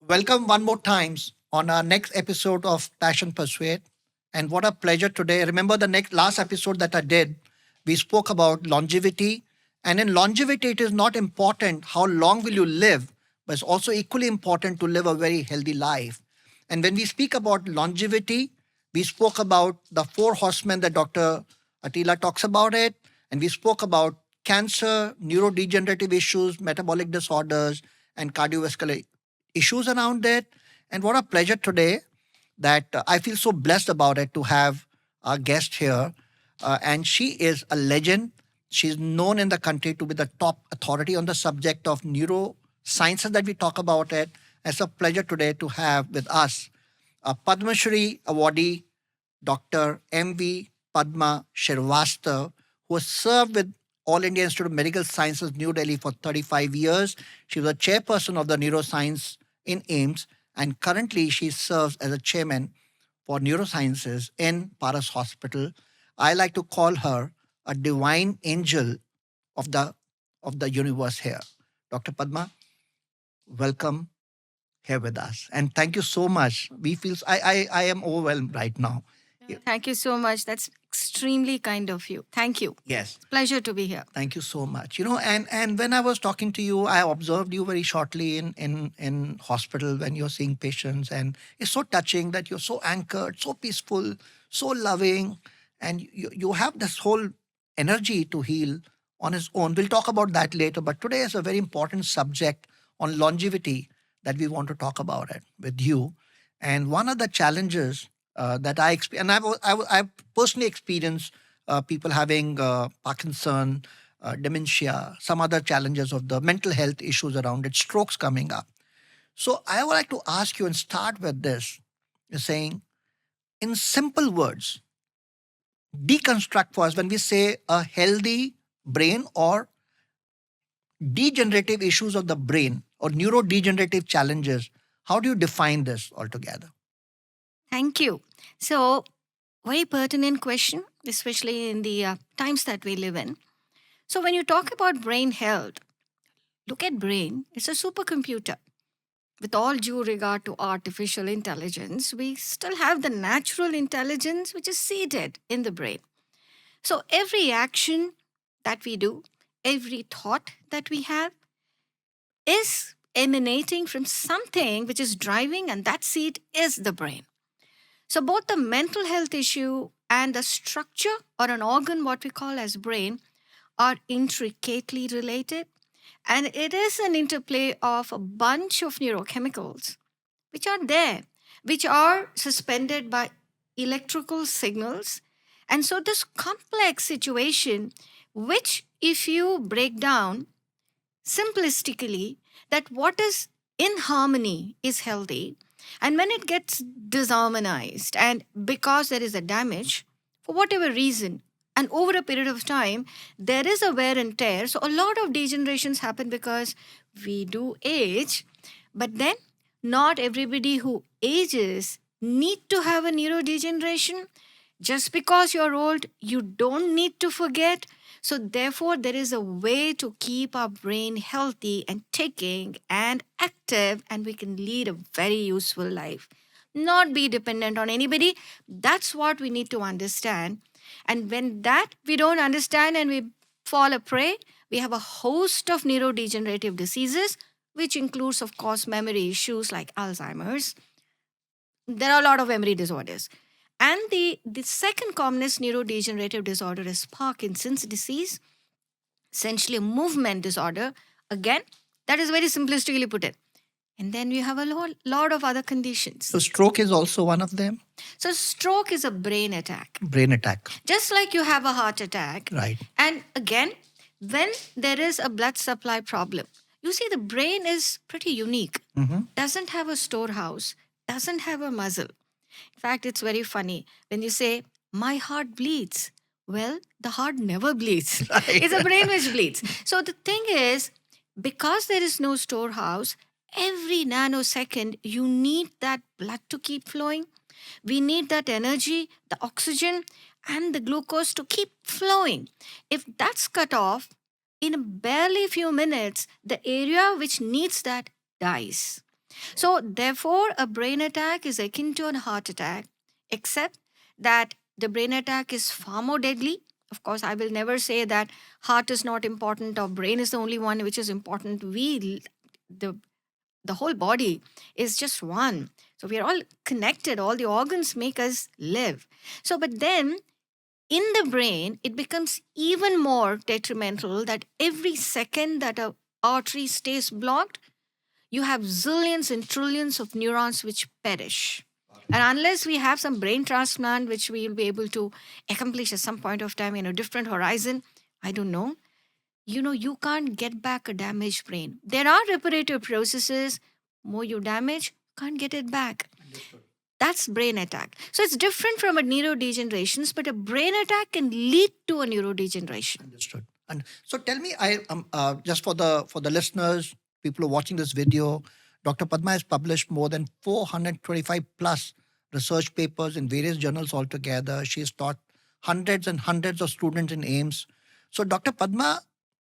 Welcome one more times on our next episode of Passion Persuade. And what a pleasure today. Remember the next last episode that I did, we spoke about longevity. And in longevity, it is not important how long will you live, but it's also equally important to live a very healthy life. And when we speak about longevity, we spoke about the four horsemen that Dr. Attila talks about it. And we spoke about cancer, neurodegenerative issues, metabolic disorders, and cardiovascular issues around it. And what a pleasure today that I feel so blessed about it to have our guest here. And she is a legend. She's known in the country to be the top authority on the subject of neurosciences that we talk about it. It's a pleasure today to have with us a Padma Shri awardee, Dr. M.V. Padma Srivastava, who has served with All India Institute of Medical Sciences, New Delhi for 35 years. She was a chairperson of the Neuroscience in AIMS, and currently she serves as a chairman for neurosciences in Paras Hospital. I like to call her a divine angel of the universe here. Dr. Padma, welcome here with us. And thank you so much. We feel I am overwhelmed right now. Thank you so much. That's extremely kind of you. Thank you. Yes. Pleasure to be here. Thank you so much. And when I was talking to you, I observed you very shortly in hospital when you're seeing patients, and it's so touching that you're so anchored, so peaceful, so loving, and you have this whole energy to heal on its own. We'll talk about that later, but today is a very important subject on longevity that we want to talk about it with you. And one of the challenges that I experience, and I've personally experienced people having Parkinson, dementia, some other challenges of the mental health issues around it, strokes coming up. So I would like to ask you and start with this. You're saying, in simple words, deconstruct for us when we say a healthy brain or degenerative issues of the brain or neurodegenerative challenges. How do you define this altogether? Thank you. So, very pertinent question, especially in the times that we live in. So, when you talk about brain health, look at brain, it's a supercomputer. With all due regard to artificial intelligence, we still have the natural intelligence which is seated in the brain. So, every action that we do, every thought that we have is emanating from something which is driving, and that seat is the brain. So, both the mental health issue and the structure or an organ, what we call as brain, are intricately related. And it is an interplay of a bunch of neurochemicals which are there, which are suspended by electrical signals. And so, this complex situation, which if you break down simplistically, that what is in harmony is healthy. And when it gets disharmonized, and because there is a damage, for whatever reason, and over a period of time, there is a wear and tear. So a lot of degenerations happen because we do age, but then not everybody who ages need to have a neurodegeneration. Just because you're old, you don't need to forget. So, therefore, there is a way to keep our brain healthy and ticking and active, and we can lead a very useful life. Not be dependent on anybody. That's what we need to understand. And when that we don't understand and we fall a prey, we have a host of neurodegenerative diseases, which includes, of course, memory issues like Alzheimer's. There are a lot of memory disorders. And the second commonest neurodegenerative disorder is Parkinson's disease, essentially a movement disorder. Again, that is very simplistically put it. And then we have a lot of other conditions. So, stroke is also one of them? So, stroke is a brain attack. Brain attack. Just like you have a heart attack. Right. And again, when there is a blood supply problem, you see the brain is pretty unique. Doesn't have a storehouse, doesn't have a muscle. In fact, it's very funny when you say, my heart bleeds. Well, the heart never bleeds. Right. It's a brain which bleeds. So the thing is, because there is no storehouse, every nanosecond, you need that blood to keep flowing. We need that energy, the oxygen, and the glucose to keep flowing. If that's cut off, in barely few minutes, the area which needs that dies. So, therefore, a brain attack is akin to a heart attack, except that the brain attack is far more deadly. Of course, I will never say that heart is not important or brain is the only one which is important. The the whole body is just one. So we are all connected. All the organs make us live. So, but then in the brain, it becomes even more detrimental that every second that a artery stays blocked, you have zillions and trillions of neurons which perish. And unless we have some brain transplant, which we will be able to accomplish at some point of time in a different horizon, I don't know. You can't get back a damaged brain. There are reparative processes. More you damage, can't get it back. Understood. That's brain attack. So it's different from a neurodegeneration, but a brain attack can lead to a neurodegeneration. Understood. And so tell me, I just for the listeners, people who are watching this video, Dr. Padma has published more than 425 plus research papers in various journals altogether. She has taught hundreds and hundreds of students in AIMS. So, Dr. Padma,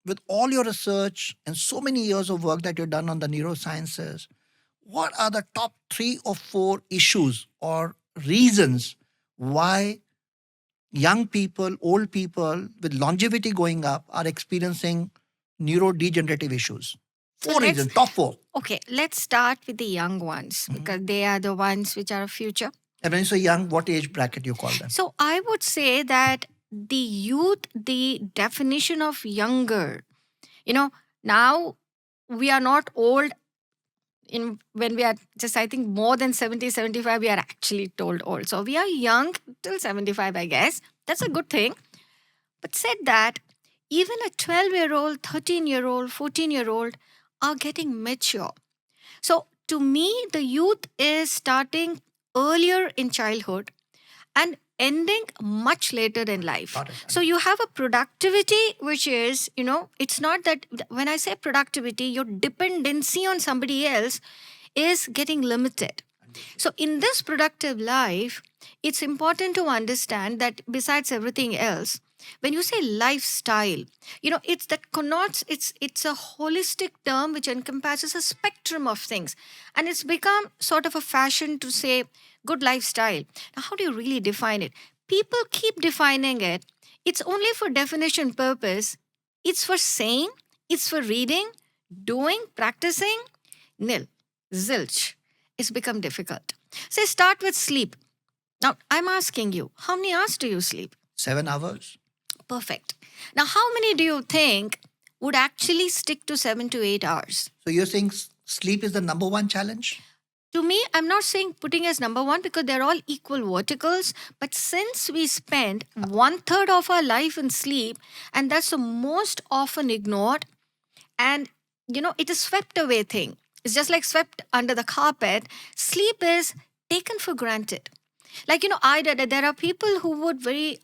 with all your research and so many years of work that you've done on the neurosciences, what are the top 3 or 4 issues or reasons why young people, old people with longevity going up are experiencing neurodegenerative issues? So 4 let's reasons, top 4. okay, let's start with the young ones because they are the ones which are a future. And when you say young, what age bracket you call them? So I would say that the youth, the definition of younger, now we are not old when we are just, I think, more than 70, 75, we are actually told old. So we are young till 75, I guess. That's a good thing. But said that, even a 12-year-old, 13-year-old, 14-year-old are getting mature. So to me, the youth is starting earlier in childhood and ending much later in life. Got it. So you have a productivity which is, it's not that when I say productivity, your dependency on somebody else is getting limited. So in this productive life, it's important to understand that besides everything else, when you say lifestyle, it's that connotes, it's a holistic term which encompasses a spectrum of things. And it's become sort of a fashion to say good lifestyle. Now, how do you really define it? People keep defining it. It's only for definition purpose. It's for saying, it's for reading, doing, practicing. Nil, zilch. It's become difficult. Say start with sleep. Now, I'm asking you, how many hours do you sleep? 7 hours. Perfect. Now, how many do you think would actually stick to 7 to 8 hours? So you're saying sleep is the number one challenge? To me, I'm not saying putting as number one because they're all equal verticals. But since we spend 1/3 of our life in sleep, and that's the most often ignored, and it is swept away thing. It's just like swept under the carpet. Sleep is taken for granted. Like, there are people who would very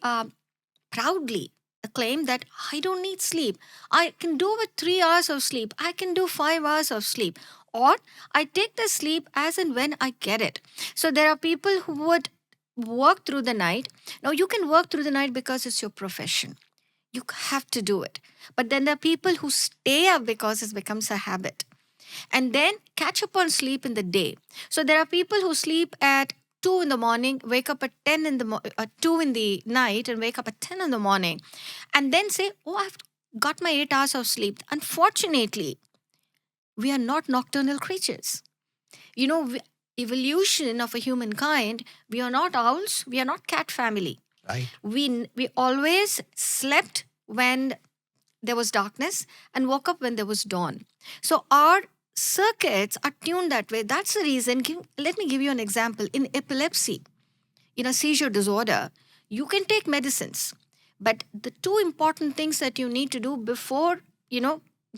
proudly claim that I don't need sleep. I can do with 3 hours of sleep. I can do 5 hours of sleep. Or I take the sleep as and when I get it. So there are people who would work through the night. Now, you can work through the night because it's your profession. You have to do it. But then there are people who stay up because it becomes a habit. And then catch up on sleep in the day. So there are people who sleep at 2 in the morning, wake up at 2 in the night and wake up at 10 in the morning. And then say, oh, I've got my 8 hours of sleep. Unfortunately, we are not nocturnal creatures. Evolution of a humankind, we are not owls, we are not cat family. Right. We always slept when there was darkness and woke up when there was dawn. So our circuits are tuned that way. That's the reason. Let me give you an example. In epilepsy, in a seizure disorder, you can take medicines. But the 2 important things that you need to do before,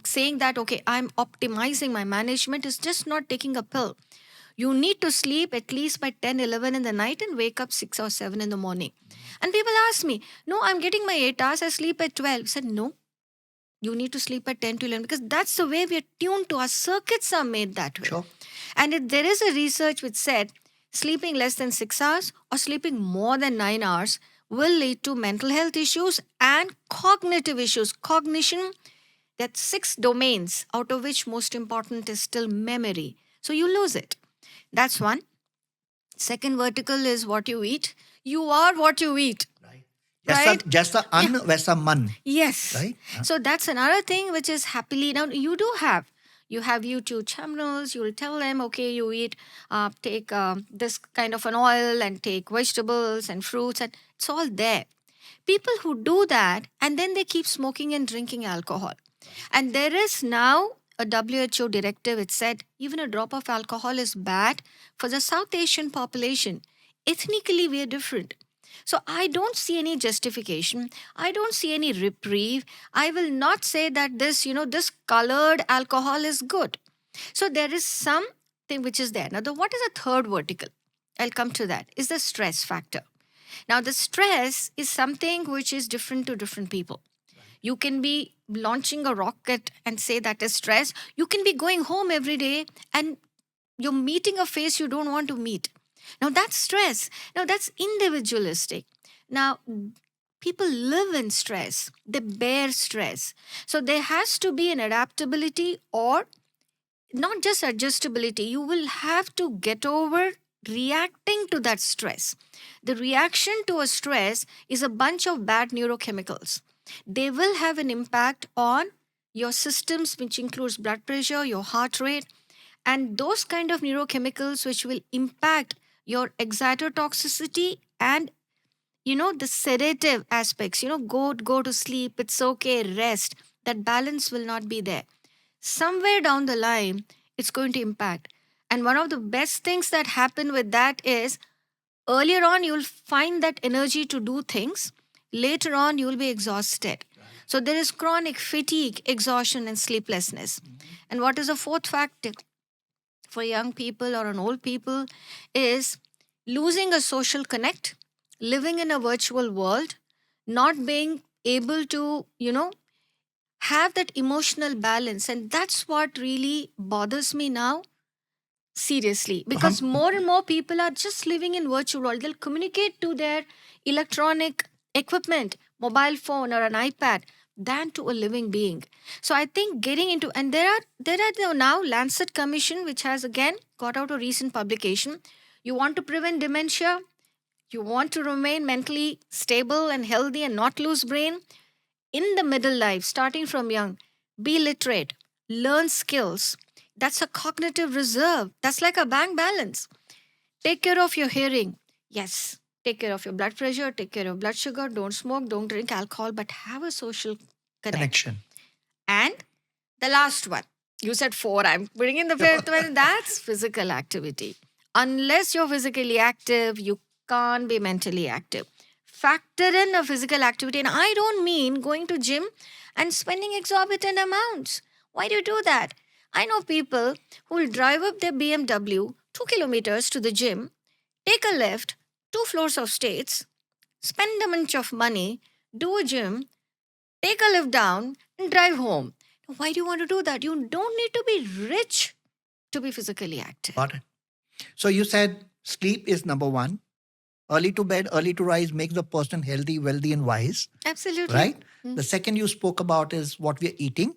saying that, okay, I'm optimizing my management is just not taking a pill. You need to sleep at least by 10, 11 in the night and wake up 6 or 7 in the morning. And people ask me, no, I'm getting my 8 hours. I sleep at 12. I said, no. You need to sleep at 10 to 11 because that's the way we are tuned to. Our circuits are made that way. Sure. And there is a research which said sleeping less than 6 hours or sleeping more than 9 hours will lead to mental health issues and cognitive issues. Cognition, that's 6 domains, out of which most important is still memory. So you lose it. That's one. Second vertical is what you eat. You are what you eat, Right. right? Jasta an, vaisa man. Yes. Right? So that's another thing which is happily now you have YouTube channels. You'll tell them, okay, you eat, take this kind of an oil and take vegetables and fruits, and it's all there. People who do that and then they keep smoking and drinking alcohol. And there is now a WHO directive. It said even a drop of alcohol is bad for the South Asian population. Ethnically, we are different. So I don't see any justification. I don't see any reprieve. I will not say that this colored alcohol is good. So there is something which is there. Now, what is a third vertical? I'll come to that. Is the stress factor. Now, the stress is something which is different to different people. You can be launching a rocket and say that is stress. You can be going home every day and you're meeting a face you don't want to meet. Now, that's stress. Now, that's individualistic. Now, people live in stress, they bear stress. So, there has to be an adaptability or not just adjustability. You will have to get over reacting to that stress. The reaction to a stress is a bunch of bad neurochemicals. They will have an impact on your systems, which includes blood pressure, your heart rate, and those kind of neurochemicals which will impact your excitotoxicity and the sedative aspects. Go to sleep, it's okay, rest. That balance will not be there. Somewhere down the line, it's going to impact. And one of the best things that happen with that is earlier on, you'll find that energy to do things. Later on, you'll be exhausted. So there is chronic fatigue, exhaustion, and sleeplessness. And what is the fourth factor for young people or an old people is losing a social connect, living in a virtual world, not being able to, have that emotional balance. And that's what really bothers me now, seriously, because more and more people are just living in virtual world. They'll communicate to their electronic equipment, mobile phone or an iPad, than to a living being. So I think getting into, and there are now Lancet Commission which has again got out a recent publication. You want to prevent dementia, you want to remain mentally stable and healthy and not lose brain in the middle life, starting from young, be literate, learn skills. That's a cognitive reserve. That's like a bank balance. Take care of your hearing. Yes. Take care of your blood pressure, take care of blood sugar, don't smoke, don't drink alcohol, but have a social connect. Connection. And the last one, you said four, I'm bringing the fifth one, that's physical activity. Unless you're physically active, you can't be mentally active. Factor in a physical activity, and I don't mean going to gym and spending exorbitant amounts. Why do you do that? I know people who will drive up their BMW 2 kilometers to the gym, take a lift, 2 floors of stairs, spend a bunch of money, do a gym, take a lift down, and drive home. Why do you want to do that? You don't need to be rich to be physically active. Got it. So you said sleep is number one. Early to bed, early to rise makes the person healthy, wealthy, and wise. Absolutely. Right? The second you spoke about is what we are eating.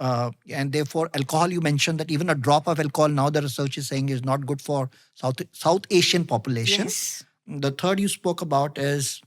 And therefore, alcohol, you mentioned that even a drop of alcohol, now the research is saying, is not good for South Asian population. Yes. The third you spoke about is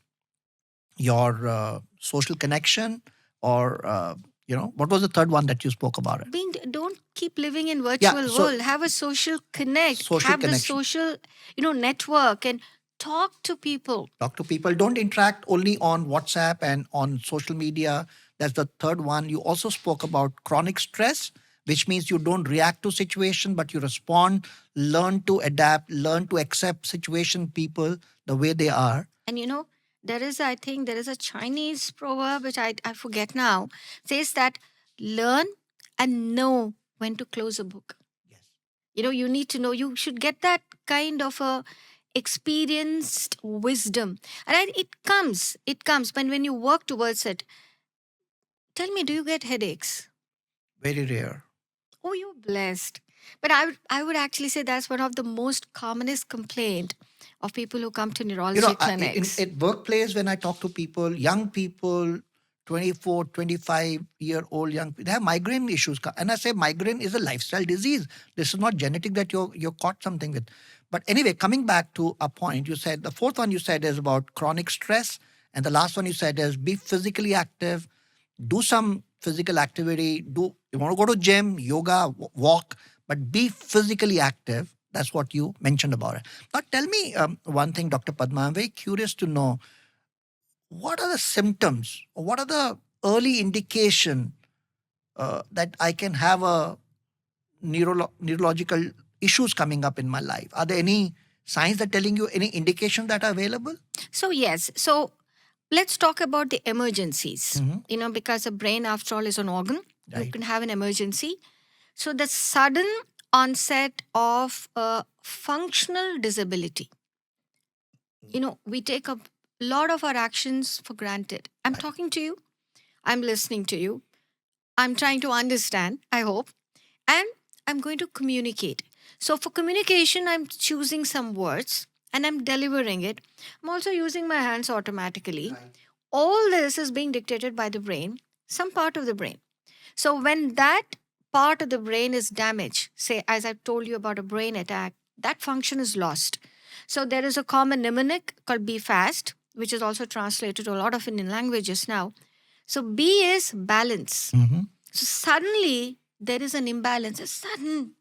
your social connection, or what was the third one that you spoke about? Don't keep living in virtual world. Have a social connect. Have the social, network and talk to people. Talk to people. Don't interact only on WhatsApp and on social media. That's the third one. You also spoke about chronic stress, which means you don't react to situation, but you respond, learn to adapt, learn to accept situation, people the way they are. And I think there is a Chinese proverb, which I forget now, says that learn and know when to close a book. Yes. You need to know, you should get that kind of a experienced wisdom. And it comes when you work towards it. Tell me, do you get headaches? Very rare. Oh, you're blessed. But I would actually say that's one of the most commonest complaint of people who come to neurology clinics. In workplace, when I talk to people, young people, 24, 25-year-old young people, they have migraine issues. And I say migraine is a lifestyle disease. This is not genetic that you're caught something with. But anyway, coming back to a point, you said the fourth one you said is about chronic stress. And the last one you said is be physically active, do some physical activity, you want to go to gym, yoga, walk, but be physically active. That's what you mentioned about it. Now tell me one thing, Dr. Padma, I'm very curious to know what are the symptoms or what are the early indication that I can have a neurological issues coming up in my life? Are there any signs that telling you any indication that are available? So, yes. So, let's talk about the emergencies. Because the brain, after all, is an organ. You Right. can have an emergency. So, the sudden onset of a functional disability. We take a lot of our actions for granted. I'm Right. talking to you, I'm listening to you, I'm trying to understand, I hope, and I'm going to communicate. So, for communication, I'm choosing some words and I'm delivering it. I'm also using my hands automatically. Right. All this is being dictated by the brain, some part of the brain. So, when that part of the brain is damaged, say, as I've told you about a brain attack, that function is lost. So, there is a common mnemonic called be fast, which is also translated to a lot of Indian languages now. So, B is balance. Mm-hmm. So, suddenly there is an imbalance, a sudden,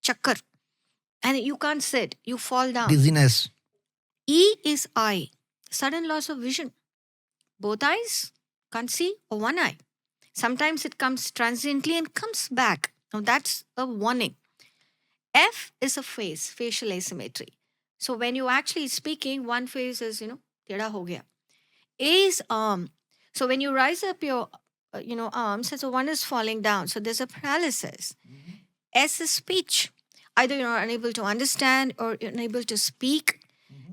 chakkar, and you can't sit, you fall down. Dizziness. E is eye, sudden loss of vision. Both eyes can't see, or one eye. Sometimes it comes transiently and comes back. Now that's a warning. F is a face, facial asymmetry. So when you actually speaking, one face is, teda ho gaya. A is arm. So when you rise up your, arms, so one is falling down. So there's a paralysis. S is speech. Either you're unable to understand or you're unable to speak.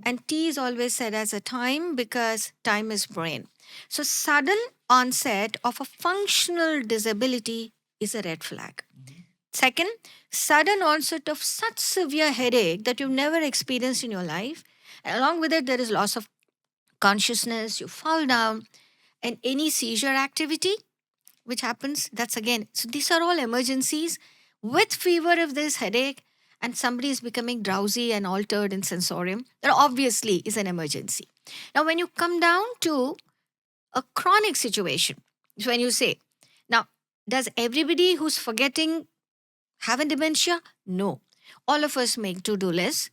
And T is always said as a time because time is brain. So sudden onset of a functional disability is a red flag. Second, sudden onset of such severe headache that you've never experienced in your life. And along with it, there is loss of consciousness, you fall down, and any seizure activity which happens, that's again. So these are all emergencies with fever if there's headache and somebody is becoming drowsy and altered in sensorium. That obviously is an emergency. Now, when you come down to a chronic situation, when you say, now, does everybody who's forgetting have a dementia? No. All of us make to-do lists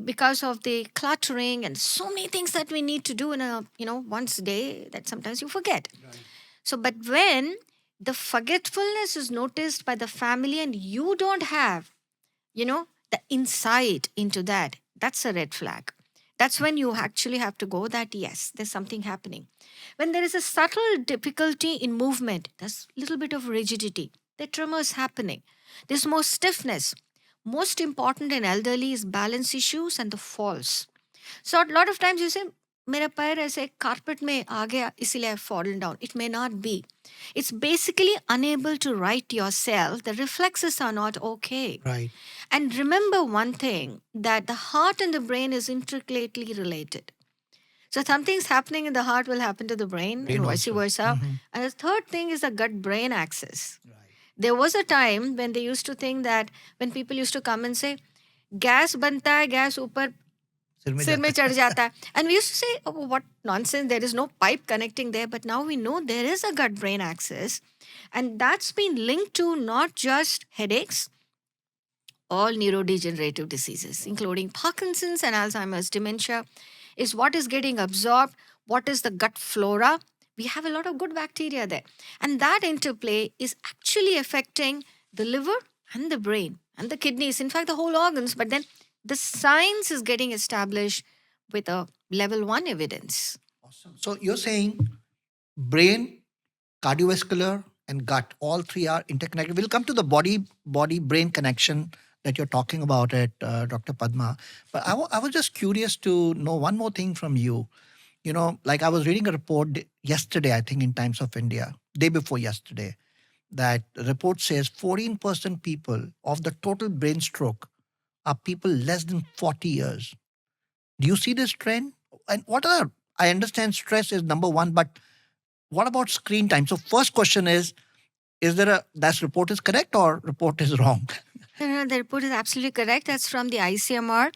because of the cluttering and so many things that we need to do in a, once a day that sometimes you forget. Right. So, but when the forgetfulness is noticed by the family and you don't have, the insight into that, that's a red flag. That's when you actually have to go that, yes, there's something happening. When there is a subtle difficulty in movement, there's a little bit of rigidity, the tremors happening, there's more stiffness. Most important in elderly is balance issues and the falls. So a lot of times you say, मेरा पैर ऐसे carpet में आ गया इसीलिए I've fallen down. It may not be. It's basically unable to right yourself. The reflexes are not okay. Right. And remember one thing, that the heart and the brain is intricately related. So something's happening in the heart will happen to the brain and vice also. versa. Mhm. And the third thing is the gut-brain axis. Right. There was a time when they used to think that when people used to come and say, gas banta hai, gas upar सिर में सिर में जाता चढ़ जाता है. And we used to say, oh, what nonsense, there is no pipe connecting there. But now we know there is a gut-brain axis. And that's been linked to not just headaches, all neurodegenerative diseases, including Parkinson's and Alzheimer's dementia, is what is getting absorbed, what is the gut flora. We have a lot of good bacteria there. And that interplay is actually affecting the liver and the brain and the kidneys, in fact, the whole organs. But then the science is getting established with a level 1 evidence. Awesome. So you're saying brain, cardiovascular, and gut, all three are interconnected. We'll come to the body-brain connection that you're talking about it, Dr. Padma. But I was just curious to know one more thing from you. Like I was reading a report yesterday, I think in Times of India, day before yesterday, that the report says 14% people of the total brain stroke are people less than 40 years. Do you see this trend? And I understand stress is number one, but what about screen time? So first question is there a that report is correct or report is wrong? No, no, the report is absolutely correct. That's from the ICMR.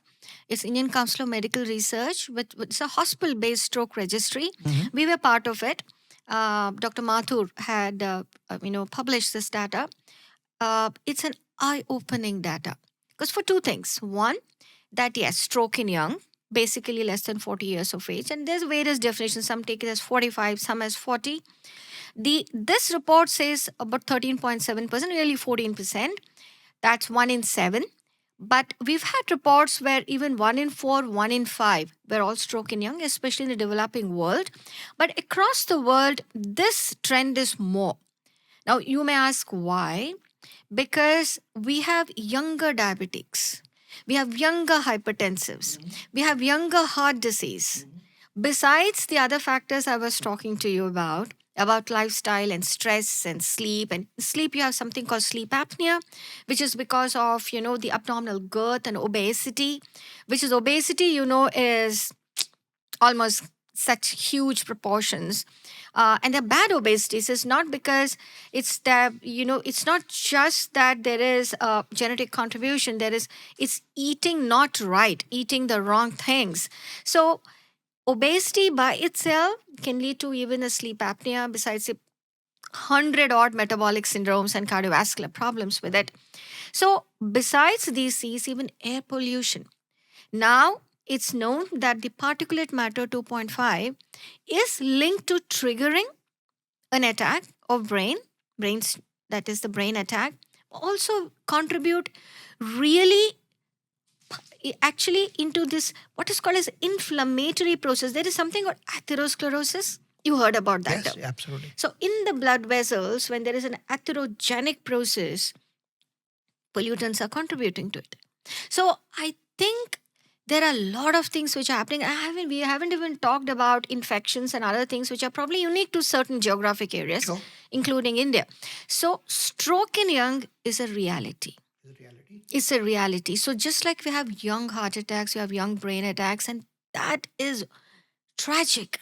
It's Indian Council of Medical Research. It's a hospital-based stroke registry. Mhm. We were part of it. Dr. Mathur had, published this data. It's an eye-opening data because for two things. One, that yes, stroke in young, basically less than 40 years of age, and there's various definitions. Some take it as 45, some as 40. This report says about 13.7%, nearly 14%. That's 1 in 7. But we've had reports where even 1 in 4, 1 in 5 were all stroke in young, especially in the developing world. But across the world, this trend is more. Now, you may ask why? Because we have younger diabetics, we have younger hypertensives, we have younger heart disease. Besides the other factors I was talking to you about lifestyle and stress and sleep. And sleep, you have something called sleep apnea, which is because of, the abdominal girth and obesity, which is obesity, is almost such huge proportions. And the bad obesities is not because it's not just that there is a genetic contribution. It's eating not right, eating the wrong things. So obesity by itself can lead to even a sleep apnea, besides the 100 odd metabolic syndromes and cardiovascular problems with it. So, besides these C's, even air pollution. Now, it's known that the particulate matter 2.5 is linked to triggering an attack of brains, that is the brain attack, also contribute really actually into this what is called as inflammatory process. There is something called atherosclerosis. You heard about that Yes, term. absolutely. So in the blood vessels, when there is an atherogenic process, pollutants are contributing to it. So I think there are a lot of things which are happening. We haven't even talked about infections and other things which are probably unique to certain geographic areas, Sure. including India. So stroke in young is a reality. Is it reality? It's a reality. So just like we have young heart attacks, we have young brain attacks, and that is tragic.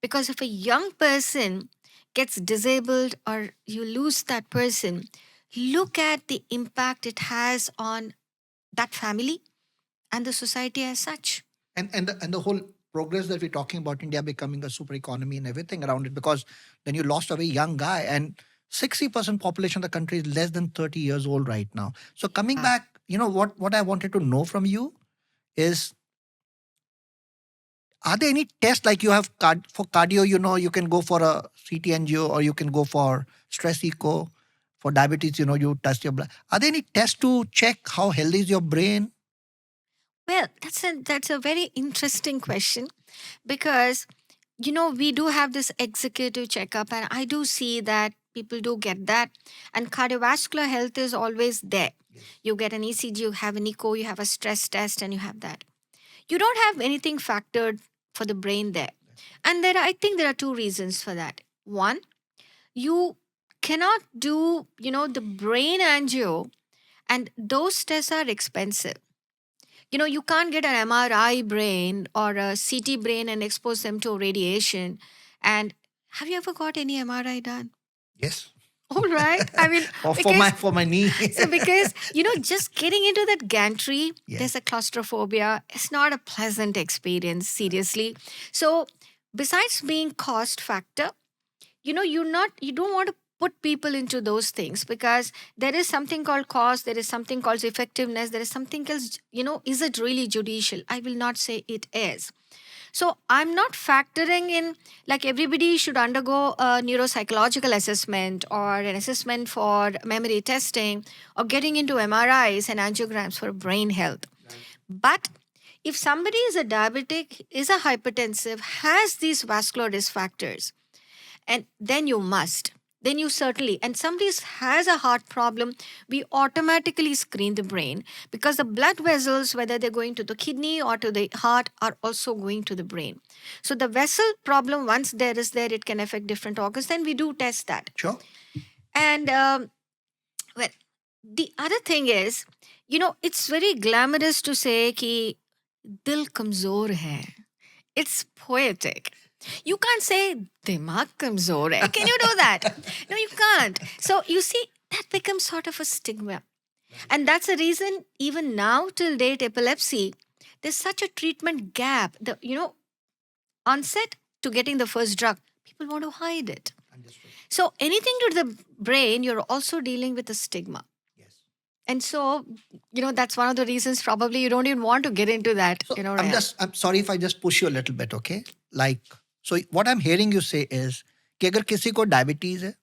Because if a young person gets disabled or you lose that person, look at the impact it has on that family and the society as such. And the whole progress that we're talking about, India becoming a super economy and everything around it, because then you lost a very young guy, and 60% population of the country is less than 30 years old right now. So coming Ah. back, what I wanted to know from you is, are there any tests like you have for cardio? You can go for a CT angio or you can go for stress echo. For diabetes, you test your blood. Are there any tests to check how healthy is your brain? Well, that's a very interesting question because we do have this executive checkup, and I do see that people do get that, and cardiovascular health is always there. Yes. You get an ECG, you have an echo, you have a stress test, and you have that. You don't have anything factored for the brain there. And I think there are two reasons for that. One, you cannot do, the brain angio, and those tests are expensive. You can't get an MRI brain or a CT brain and expose them to radiation. And have you ever got any MRI done? Yes. All right. I mean, Or because for my knee. so because just getting into that gantry, Yes. there's a claustrophobia. It's not a pleasant experience, seriously. So besides being cost factor, you don't want to put people into those things because there is something called cost, there is something called effectiveness, there is something else. Is it really judicial? I will not say it is. So I'm not factoring in like everybody should undergo a neuropsychological assessment or an assessment for memory testing or getting into MRIs and angiograms for brain health. But if somebody is a diabetic, is a hypertensive, has these vascular risk factors, and then you must. Then you certainly, and somebody has a heart problem, we automatically screen the brain because the blood vessels, whether they're going to the kidney or to the heart, are also going to the brain. So the vessel problem, once there is there, it can affect different organs. Then we do test that. Sure. And well, the other thing is, it's very glamorous to say कि दिल कमजोर है. It's poetic. You can't say, Dimag kamzor hai. Can you do that? No, you can't. So you see, that becomes sort of a stigma. And that's the reason, even now till date, epilepsy, there's such a treatment gap. Onset to getting the first drug, people want to hide it. Understood. So anything to the brain, you're also dealing with a stigma. Yes. And so, that's one of the reasons probably you don't even want to get into that, So Raya. I'm sorry if I just push you a little bit, okay? Like, so what I'm hearing you say is कि अगर किसी को diabetes है,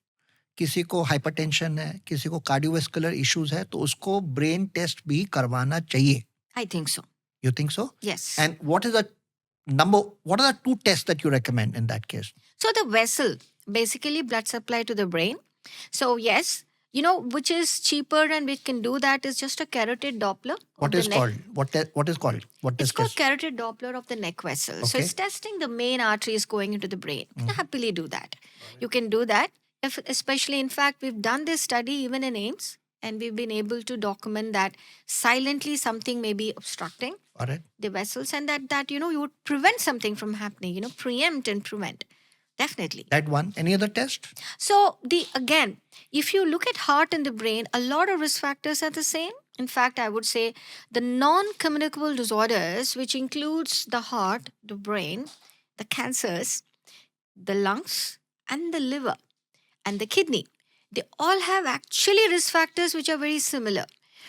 किसी को hypertension है, किसी को कार्डियोवास्कुलर इश्यूज है, तो उसको ब्रेन टेस्ट भी करवाना चाहिए. I think so. You think so? Yes. And what are the two tests that you recommend in that case? So the vessel, basically blood supply to the brain. So yes, which is cheaper and we can do that is just a carotid Doppler. What is called? What is called? What It's is called test? carotid Doppler of the neck vessel. So Okay. it's testing the main arteries going into the brain. You can happily do that. You can do that. Especially, in fact, we've done this study even in AIMS, and we've been able to document that silently something may be obstructing All right. the vessels, and that you would prevent something from happening. Preempt and prevent. Definitely. That one. Any other test? So again, if you look at heart and the brain, a lot of risk factors are the same. In fact, I would say the non-communicable disorders, which includes the heart, the brain, the cancers, the lungs, and the liver, and the kidney, they all have actually risk factors which are very similar.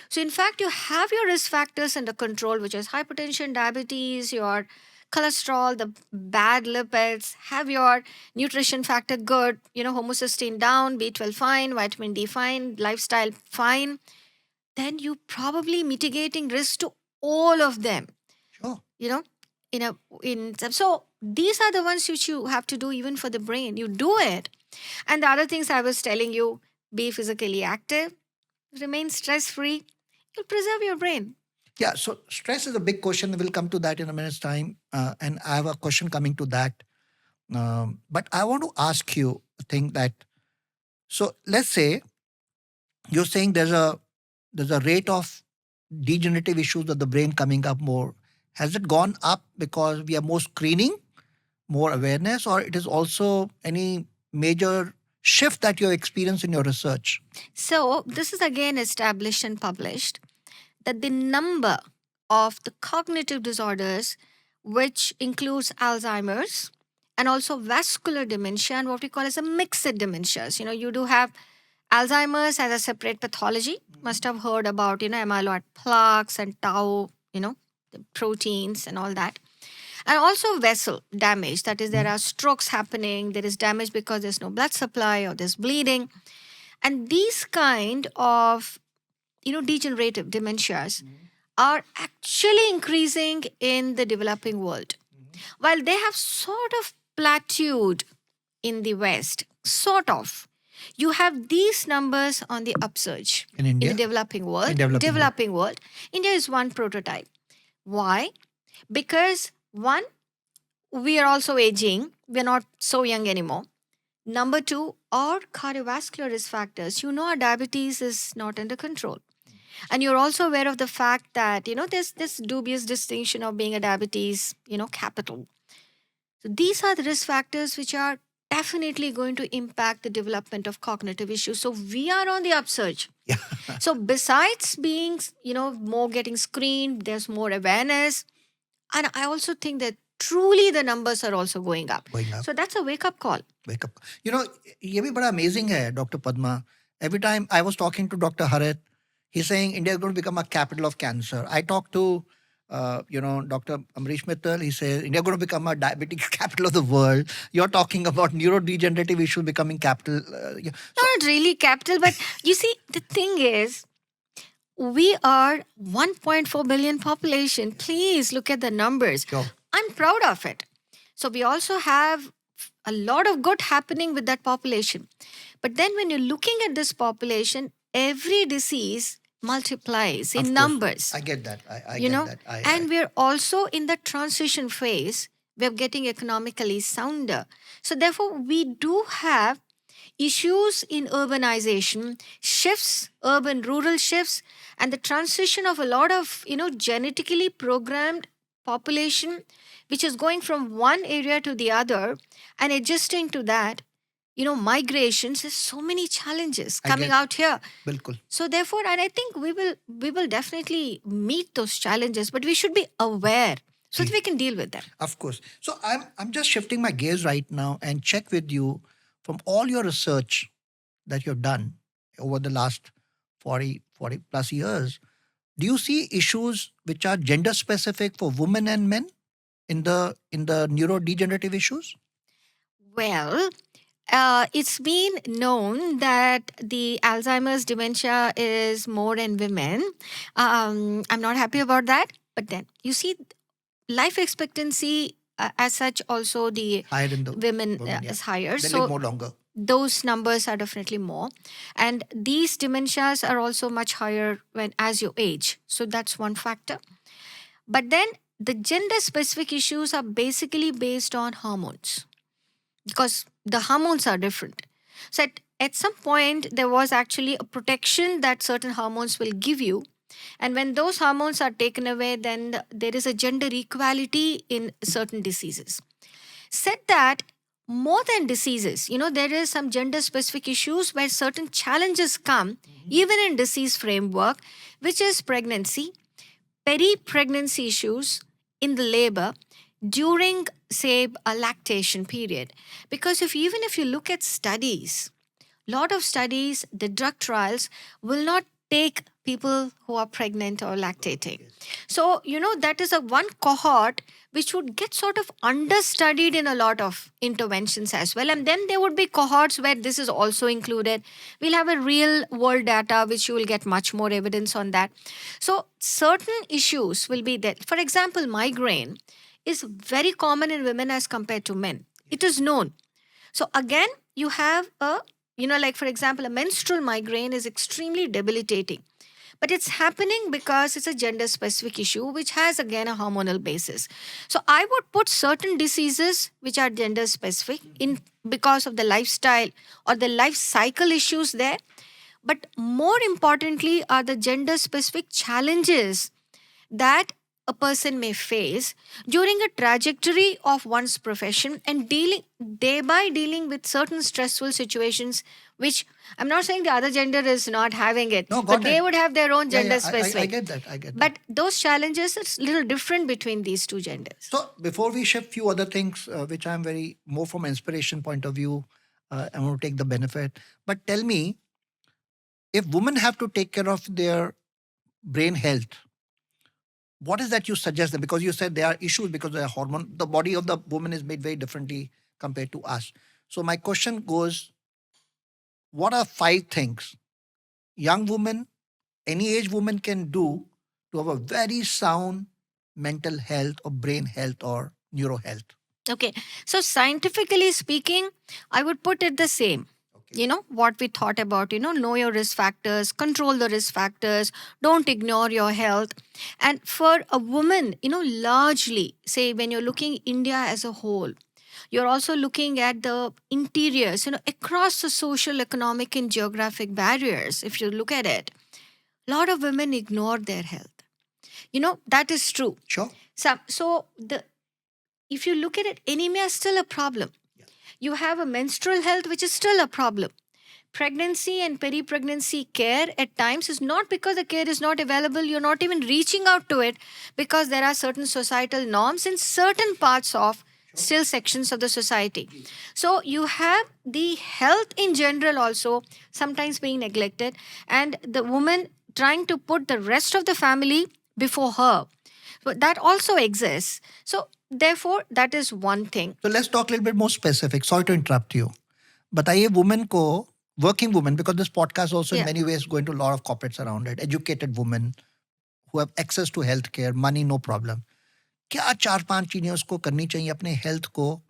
So in fact, you have your risk factors under control, which is hypertension, diabetes, your cholesterol, the bad lipids, have your nutrition factor good, homocysteine down, B12 fine, vitamin D fine, lifestyle fine, then you probably mitigating risk to all of them. Sure. So these are the ones which you have to do even for the brain. You do it. And the other things I was telling you, be physically active, remain stress-free, you'll preserve your brain. Yeah, so stress is a big question. We'll come to that in a minute's time. And I have a question coming to that. But I want to ask you a thing that, so let's say you're saying there's a rate of degenerative issues of the brain coming up more. Has it gone up because we have more screening, more awareness, or it is also any major shift that you experience in your research? So this is again established and published that the number of the cognitive disorders, which includes Alzheimer's and also vascular dementia and what we call as a mixed dementias. You do have Alzheimer's as a separate pathology. Must have heard about, amyloid plaques and tau, the proteins and all that. And also vessel damage. That is, there are strokes happening. There is damage because there's no blood supply or there's bleeding. And these kind of, degenerative dementias are actually increasing in the developing world. While they have sort of plateaued in the West, sort of, you have these numbers on the upsurge In India? in the developing world. In developing world. India is one prototype. Why? Because one, we are also aging. We're not so young anymore. Number two, our cardiovascular risk factors. Our diabetes is not under control. And you're also aware of the fact that, there's this dubious distinction of being a diabetes, capital. So these are the risk factors which are definitely going to impact the development of cognitive issues. So we are on the upsurge. Yeah. So besides being, more getting screened, there's more awareness. And I also think that truly the numbers are also going up. So that's a wake-up call. Wake up. ये भी बड़ा amazing है, Dr. Padma. Every time I was talking to Dr. Harit, he's saying India is going to become a capital of cancer. I talked to, Dr. Amrish Mittal. He says India is going to become a diabetic capital of the world. You're talking about neurodegenerative issues becoming capital. Not really capital, but you see, the thing is, we are 1.4 billion population. Please look at the numbers. Sure. I'm proud of it. So we also have a lot of good happening with that population. But then when you're looking at this population, every disease multiplies in numbers. I get that. I get that. And we're also in the transition phase. We're getting economically sounder. So therefore, we do have issues in urbanization, shifts, urban-rural shifts, and the transition of a lot of, genetically programmed population which is going from one area to the other and adjusting to that, migrations, there's so many challenges I coming get out here. bilkul. So therefore, and I think we will definitely meet those challenges, but we should be aware so that Ji. we can deal with them. Of course. So I'm just shifting my gaze right now and check with you from all your research that you've done over the last 40 plus years. Do you see issues which are gender specific for women and men in the neurodegenerative issues? Well, it's been known that the Alzheimer's dementia is more in women. I'm not happy about that. But then you see, life expectancy as such, also the Higher in the women women, yeah. is higher. They live So more longer. those numbers are definitely more. And these dementias are also much higher when as you age. So that's one factor. But then the gender specific issues are basically based on hormones because the hormones are different. So at some point, there was actually a protection that certain hormones will give you. And when those hormones are taken away, then there is a gender equality in certain diseases. Said that, more than diseases, there is some gender specific issues where certain challenges come, even in disease framework, which is pregnancy, peri-pregnancy issues in the labor during, say, a lactation period. Because even if you look at studies, lot of studies, the drug trials will not take people who are pregnant or lactating. So, that is a one cohort which would get sort of understudied in a lot of interventions as well. And then there would be cohorts where this is also included. We'll have a real world data, which you will get much more evidence on that. So, certain issues will be there. For example, migraine is very common in women as compared to men. It is known. So, again, you have like for example, a menstrual migraine is extremely debilitating. But it's happening because it's a gender specific issue, which has again a hormonal basis. So I would put certain diseases which are gender specific in because of the lifestyle or the life cycle issues there. But more importantly are the gender specific challenges that a person may face during a trajectory of one's profession and thereby dealing with certain stressful situations, which I'm not saying the other gender is not having it, No, but got they it. would have their own Yeah, gender yeah. I specific. get that. I get that. But those challenges, it's a little different between these two genders. So before we shift few other things, which I'm very more from inspiration point of view, I want to take the benefit. But tell me, if women have to take care of their brain health, what is that you suggest them? Because you said there are issues because of the hormone. The body of the woman is made very differently compared to us. So my question goes, what are 5 things young women, any age woman can do to have a very sound mental health or brain health or neuro health? Okay. So scientifically speaking, I would put it the same. Okay. What we thought about, know your risk factors, control the risk factors, don't ignore your health. And for a woman, largely, say when you're looking India as a whole, you're also looking at the interiors, across the social, economic, and geographic barriers. If you look at it, a lot of women ignore their health. That is true. Sure. So if you look at it, anemia is still a problem. Yeah. You have a menstrual health, which is still a problem. Pregnancy and peri-pregnancy care at times is not because the care is not available. You're not even reaching out to it because there are certain societal norms in certain parts of still sections of the society. So you have the health in general also sometimes being neglected, and the woman trying to put the rest of the family before her. So that also exists. So therefore, that is one thing. So let's talk a little bit more specific. Sorry to interrupt you. बताइए women को, working women, because this podcast also in Yeah. many ways going to a lot of corporates around it, educated women who have access to healthcare, money, no problem. क्या 4-5 चीजें उसको करनी चाहिए अपने health को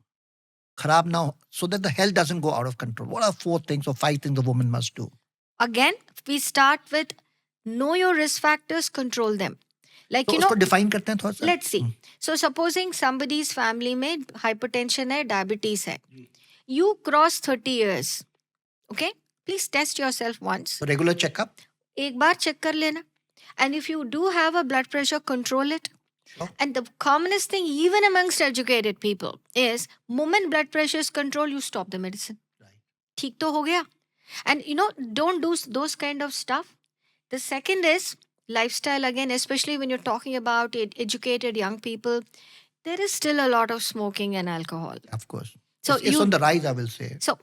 खराब ना हो, so that the health doesn't go out of control? What are 4 things or 5 things a woman must do? Again, we start with know your risk factors, control them. Like, तो उसको define करते हैं थोड़ा सा. let's see. So supposing somebody's family में hypertension है, diabetes है. You cross 30 years. Okay? Please test yourself once. So regular checkup. एक बार check कर लेना. And if you do have a blood pressure, control it. Sure. And the commonest thing, even amongst educated people, is moment blood pressure is controlled, you stop the medicine. Right. ठीक तो हो गया. And don't do those kind of stuff. The second is lifestyle again, especially when you're talking about educated young people. There is still a lot of smoking and alcohol. Of course. So It's on the rise, I will say. So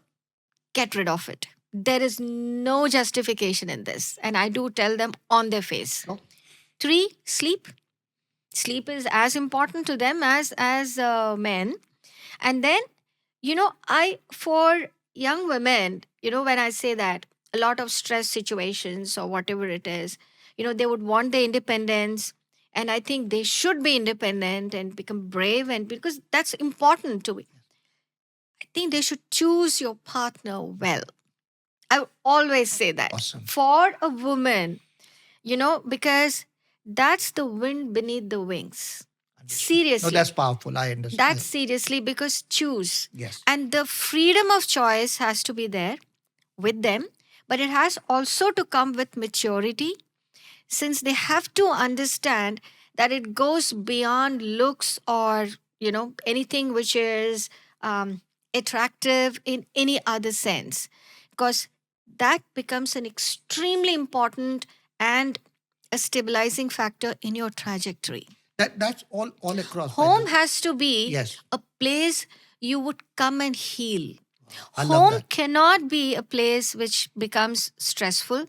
get rid of it. There is no justification in this. And I do tell them on their face. Sure. 3, sleep. Sleep is as important to them as men. And then, for young women, when I say that a lot of stress situations or whatever it is, they would want their independence. And I think they should be independent and become brave, and because that's important to me. I think they should choose your partner well. I always say that. Awesome. For a woman, because that's the wind beneath the wings. Understood. Seriously. No, that's powerful. I understand. That's seriously, because choose. Yes. And the freedom of choice has to be there with them, but it has also to come with maturity, since they have to understand that it goes beyond looks or, anything which is attractive in any other sense, because that becomes an extremely important and a stabilizing factor in your trajectory. That's all across. by Home the- has to be Yes. a place you would come and heal. I love Home that. cannot be a place which becomes stressful.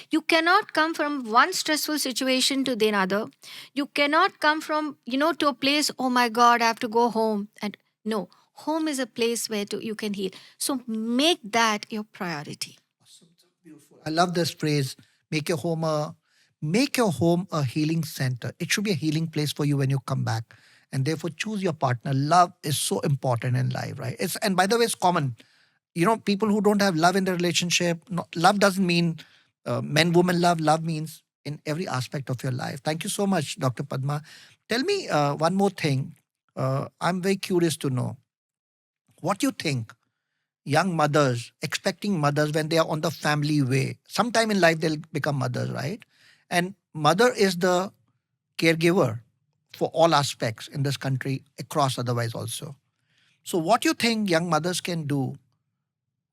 You cannot come from one stressful situation to the another. You cannot come from, to a place, oh my God, I have to go home. And no, home is a place where you can heal. So make that your priority. Beautiful. I love this phrase. Make your home a healing center. It should be a healing place for you when you come back. And therefore choose your partner. Love is so important in life, right? And by the way, it's common. People who don't have love in the relationship, love doesn't mean men, woman love. Love means in every aspect of your life. Thank you so much, Dr. Padma. Tell me one more thing. I'm very curious to know what you think young mothers, expecting mothers when they are on the family way. Sometime in life, they'll become mothers, right? And mother is the caregiver for all aspects in this country, across otherwise also. So what do you think young mothers can do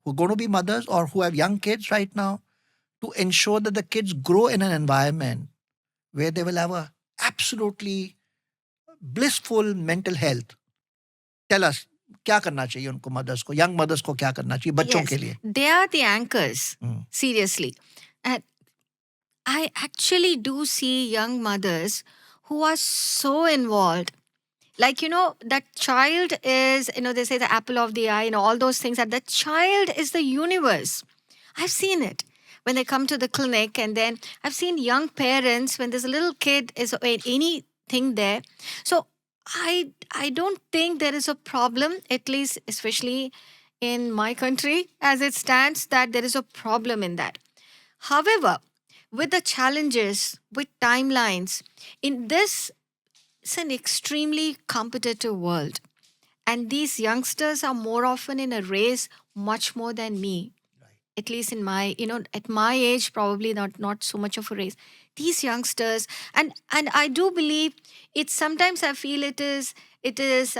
who are going to be mothers or who have young kids right now to ensure that the kids grow in an environment where they will have a absolutely blissful mental health? Tell us, क्या करना चाहिए उनको mothers को, young mothers को क्या करना चाहिए बच्चों Yes, के लिए? they are the anchors, Mm. seriously. And I actually do see young mothers who are so involved. Like, that child is, they say the apple of the eye and all those things, that the child is the universe. I've seen it when they come to the clinic, and then I've seen young parents when there's a little kid is anything there. So I don't think there is a problem, at least especially in my country as it stands, that there is a problem in that. However, with the challenges, with timelines, in this, it's an extremely competitive world. And these youngsters are more often in a race much more than me. At least in my, at my age, probably not so much of a race. These youngsters, and I do believe it's sometimes I feel it is it's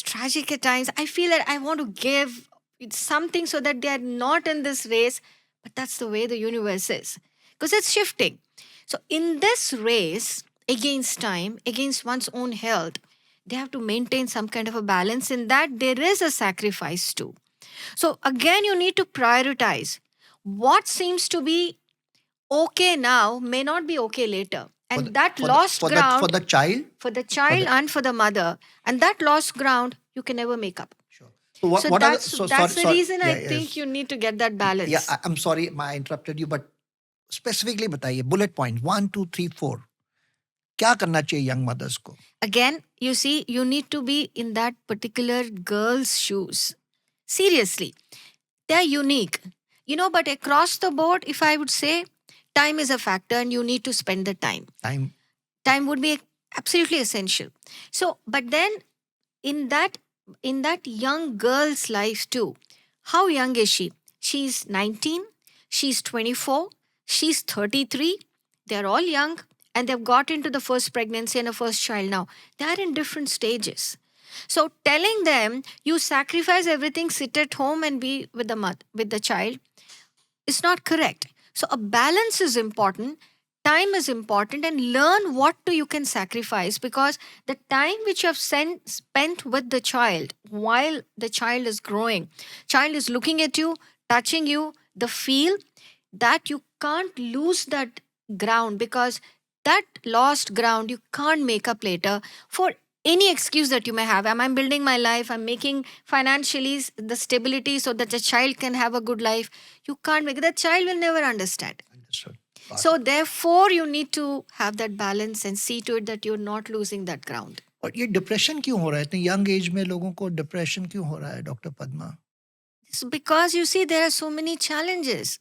tragic at times. I feel that I want to give something so that they are not in this race, but that's the way the universe is, because it's shifting. So in this race against time, against one's own health, they have to maintain some kind of a balance. In that, there is a sacrifice too. So again, you need to prioritize. What seems to be okay now may not be okay later. And that lost ground for the child. for the child and for the mother, and that lost ground you can never make up. Sure. So what are that's the reason I yes. think you need to get that balance. Yeah, I'm sorry, I interrupted you, but specifically बताइए, bullet point 1, 2, 3, 4. क्या करना चाहिए young mothers को? Again, you see, you need to be in that particular girl's shoes. Seriously, they're unique. But across the board, if I would say, time is a factor and you need to spend the time. Time would be absolutely essential. So, but then in that young girl's life too, how young is she? She's 19, she's 24, she's 33. They're all young. and they've got into the first pregnancy and a first child now. They are in different stages. So telling them you sacrifice everything, sit at home and be with the with the child is not correct. So a balance is important, time is important, and learn what do you can sacrifice, because the time which you have spent with the child while the child is growing, child is looking at you, touching you, the feel, that you can't lose that ground, because that lost ground you can't make up later for any excuse that you may have. I'm building my life, I'm making financially the stability so that the child can have a good life. You can't make, the child will never understand. Understood. Got So it. therefore you need to have that balance and see to it that you're not losing that ground. और ये depression क्यों हो रहा है इतने young age में लोगों को डिप्रेशन क्यों हो रहा है doctor Padma It's because you see there are so many challenges.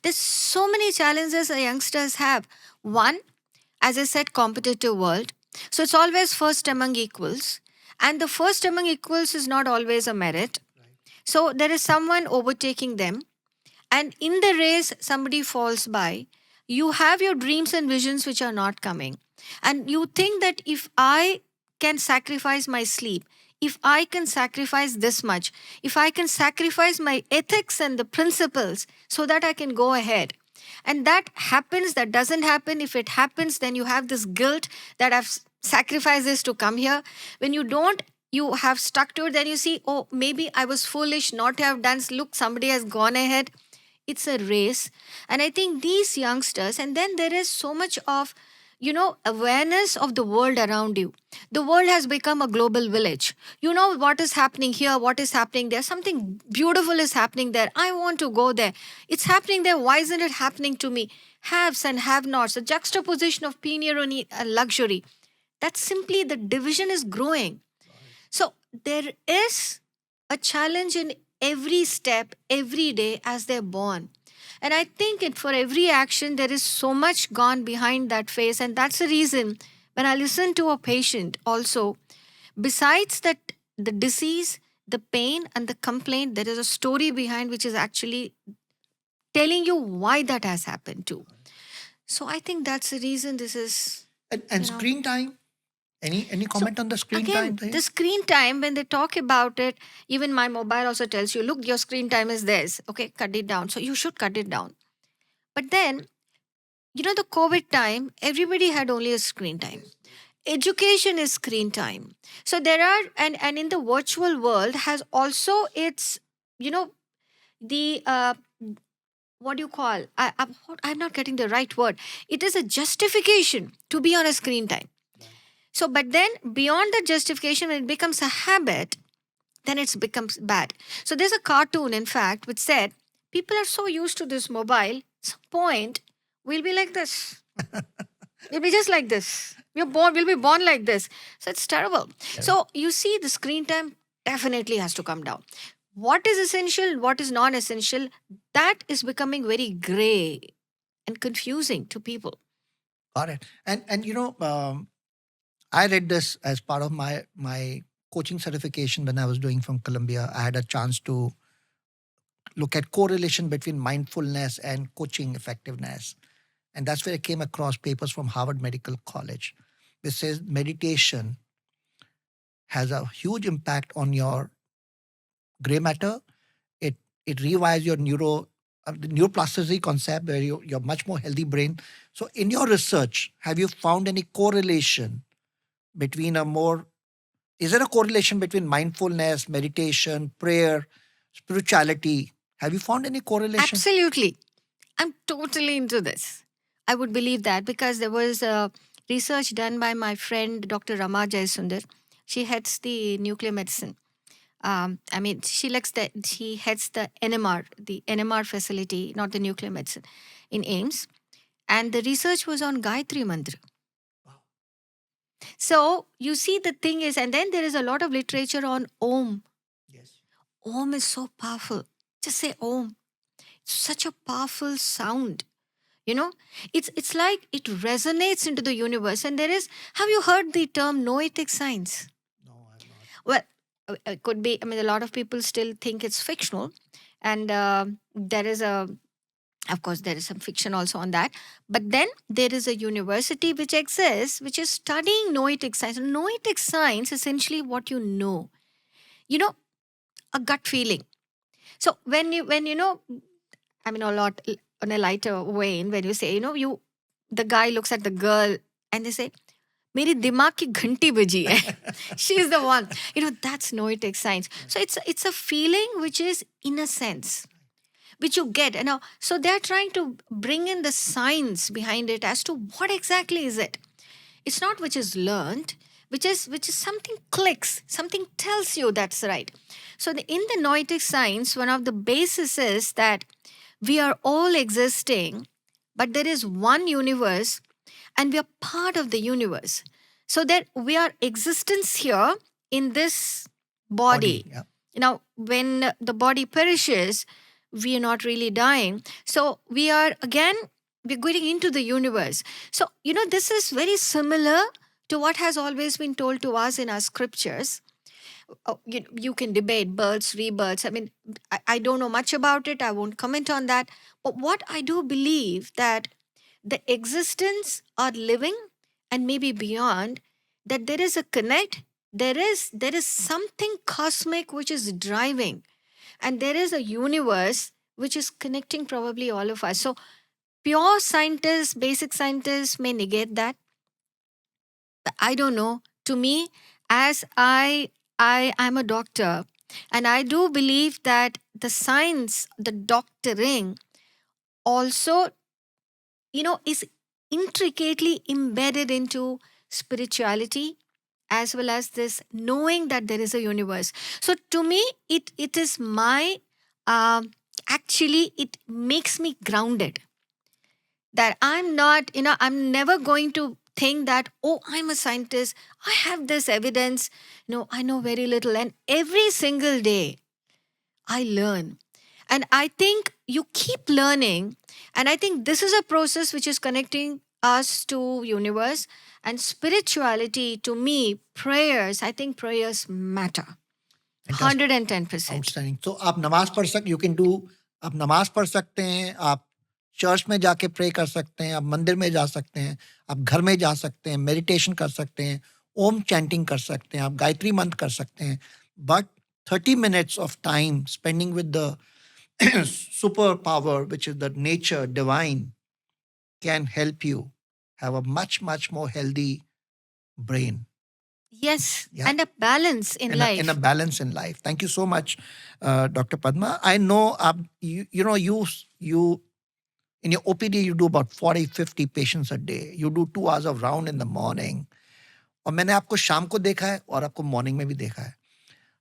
There's so many challenges the youngsters have. One, as I said, competitive world. So it's always first among equals. And the first among equals is not always a merit. So there is someone overtaking them. And in the race, somebody falls by. You have your dreams and visions which are not coming. And you think that if I can sacrifice my sleep, if I can sacrifice this much, if I can sacrifice my ethics and the principles so that I can go ahead, and that happens, that doesn't happen. If it happens, then you have this guilt that I've sacrificed this to come here. When you don't, you have stuck to it, then you see, oh, maybe I was foolish not to have done. Look, somebody has gone ahead. It's a race. And I think these youngsters, and then there is so much of, awareness of the world around you. The world has become a global village. You know what is happening here, what is happening there. Something beautiful is happening there. I want to go there. It's happening there. Why isn't it happening to me? Haves and have nots, the juxtaposition of penury and luxury. That's simply the division is growing. So there is a challenge in every step, every day as they're born. And I think for every action, there is so much gone behind that face. And that's the reason when I listen to a patient also, besides that, the disease, the pain, and the complaint, there is a story behind which is actually telling you why that has happened too. So I think that's the reason this is, and you know. screen time any So comment on the screen again, time thing? the screen time, when they talk about it, even my mobile also tells you, look, your screen time is this. Okay, cut it down. So you should cut it down. But then, the COVID time, everybody had only a screen time. Education is screen time. So there are, and in the virtual world has also its, the, what do you call, I'm not getting the right word. It is a justification to be on a screen time. So, but then beyond the justification, when it becomes a habit, then it becomes bad. So there's a cartoon, in fact, which said, people are so used to this mobile, some point, we'll be like this. We'll be just like this. We'll be born like this. So it's terrible. Yeah. So you see, the screen time definitely has to come down. What is essential, what is non essential, that is becoming very gray and confusing to people. Got it. And I read this as part of my coaching certification when I was doing from Columbia. I had a chance to look at correlation between mindfulness and coaching effectiveness. And that's where I came across papers from Harvard Medical College. This says meditation has a huge impact on your gray matter. It rewires your the neuroplasticity concept where you're much more healthy brain. So in your research, have you found any correlation between is there a correlation between mindfulness, meditation, prayer, spirituality? Have you found any correlation? Absolutely. I'm totally into this. I would believe that because there was a research done by my friend Dr. Rama Jayasundar. She heads the nuclear medicine. She heads the NMR facility, not the nuclear medicine, in AIMS. And the research was on Gayatri Mantra. Wow. So you see, the thing is, and then there is a lot of literature on Om. Yes. Om is so powerful. Just say Om. It's such a powerful sound. It's like it resonates into the universe. And have you heard the term noetic science? No, I'm not. Well, it could be, a lot of people still think it's fictional. And there is a Of course, there is some fiction also on that. But then there is a university which exists, which is studying noetic science. Noetic science, essentially what you know, a gut feeling. So when you know, I mean, a lot on a lighter vein, when you say, the guy looks at the girl and they say, मेरी दिमाग की घंटी बजी है. She is the one. That's noetic science. So it's a feeling which is innocence, which you get. So they're trying to bring in the science behind it as to what exactly is it. It's not which is learned, which is something clicks, something tells you that's right. So in the noetic science, one of the bases is that we are all existing, but there is one universe and we are part of the universe. So that we are existence here in this body. Yeah. Now, when the body perishes, we are not really dying. So we're going into the universe. So, this is very similar to what has always been told to us in our scriptures. You can debate births, rebirths. I mean, I don't know much about it. I won't comment on that. But what I do believe that the existence or living and maybe beyond, that there is a connect, there is something cosmic which is driving, and there is a universe which is connecting probably all of us. So pure scientists, basic scientists may negate that. I don't know. To me, as I am a doctor, and I do believe that the science, the doctoring, also, is intricately embedded into spirituality as well as this knowing that there is a universe. So to me, it is my actually it makes me grounded, that I'm not, I'm never going to think that, oh, I'm a scientist, I have this evidence. No, I know very little. And every single day, I learn. And I think you keep learning. And I think this is a process which is connecting us to universe and spirituality. To me, prayers, I think prayers matter. Fantastic. 110%. Outstanding. So आप नमाज पढ़ सकते, you can do, आप नमाज पढ़ सकते हैं, आप चर्च में जाके प्रे कर सकते हैं, आप मंदिर में जा सकते हैं, आप घर में जा सकते हैं, मेडिटेशन कर सकते हैं, ओम चैंटिंग कर सकते हैं, आप गायत्री मंत्र कर सकते हैं. But 30 minutes of time spending with the superpower, which is the nature, divine, can help you have a much, much more healthy brain. Yes. Yeah. And a balance in life. In a balance in life. Thank you so much, Dr. Padma. I know you in your OPD you do about 40-50 patients a day. You do 2 hours of round in the morning. और मैंने आपको शाम को देखा है और आपको morning में भी देखा है.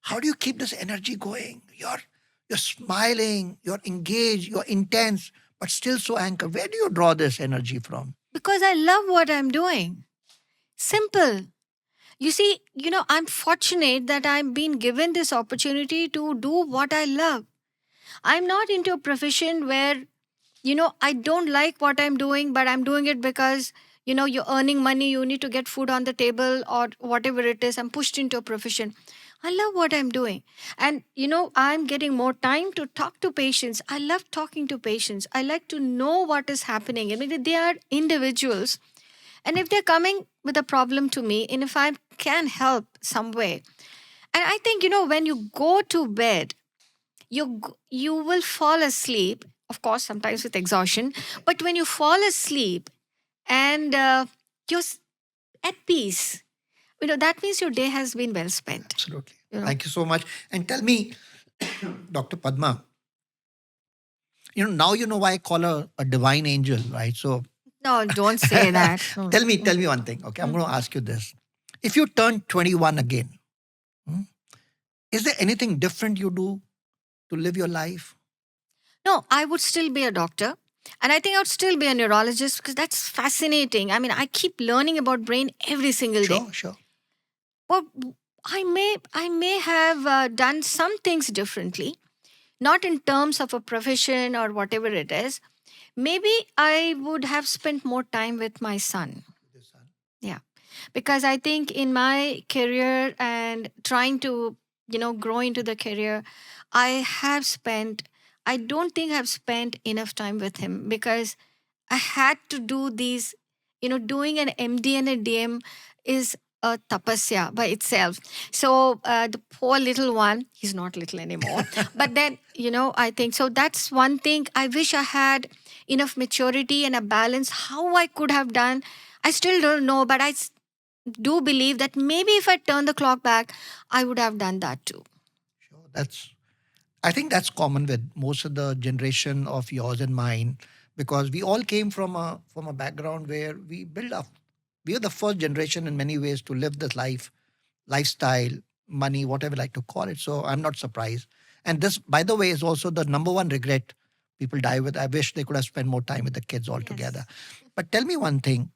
How do you keep this energy going? You're smiling, you're engaged, you're intense, but still so anchored. Where do you draw this energy from? Because I love what I'm doing. Simple. You see, I'm fortunate that I'm being given this opportunity to do what I love. I'm not into a profession where, I don't like what I'm doing, but I'm doing it because, you're earning money, you need to get food on the table or whatever it is. I'm pushed into a profession. I love what I'm doing. And, I'm getting more time to talk to patients. I love talking to patients. I like to know what is happening. I mean, they are individuals. And if they're coming with a problem to me, and if I can help some way, and I think, when you go to bed, you will fall asleep, of course, sometimes with exhaustion, but when you fall asleep and you're at peace, that means your day has been well spent. Absolutely. Thank you so much. And tell me, Dr. Padma, now you know why I call her a divine angel, right? So No, don't say that. tell me one thing. Okay, I'm going to ask you this. If you turn 21 again, is there anything different you do to live your life? No, I would still be a doctor. And I think I would still be a neurologist because that's fascinating. I mean, I keep learning about brain every single day. Sure. Well, I may have done some things differently, not in terms of a profession or whatever it is. Maybe I would have spent more time with my son. Yeah. Because I think in my career and trying to, grow into the career, I have spent I don't think I've spent enough time with him because I had to do these, doing an MD and a DM is a tapasya by itself. So the poor little one, he's not little anymore. But then, I think so. That's one thing I wish I had enough maturity and a balance. How I could have done, I still don't know, but do believe that maybe if I turn the clock back, I would have done that too. Sure. I think that's common with most of the generation of yours and mine, because we all came from a background where we build up. We are the first generation in many ways to live this lifestyle, money, whatever you like to call it. So I'm not surprised. And this, by the way, is also the number one regret people die with. I wish they could have spent more time with the kids altogether. Yes. But tell me one thing: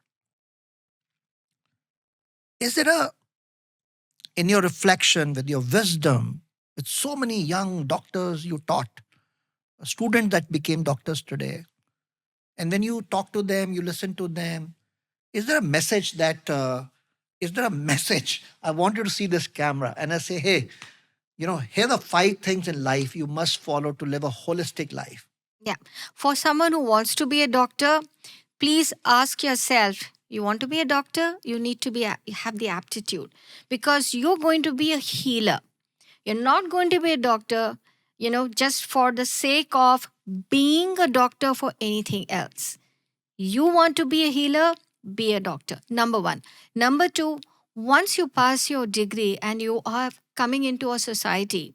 is there a, in your reflection, with your wisdom, with so many young doctors you taught, students that became doctors today, and when you talk to them, you listen to them, is there a message that, is there a message? I want you to see this camera and I say, hey, here are the 5 things in life you must follow to live a holistic life. Yeah. For someone who wants to be a doctor, please ask yourself, you want to be a doctor, you need to have the aptitude, because you're going to be a healer. You're not going to be a doctor, just for the sake of being a doctor for anything else. You want to be a healer, be a doctor. Number one. Number two, once you pass your degree and you are coming into a society,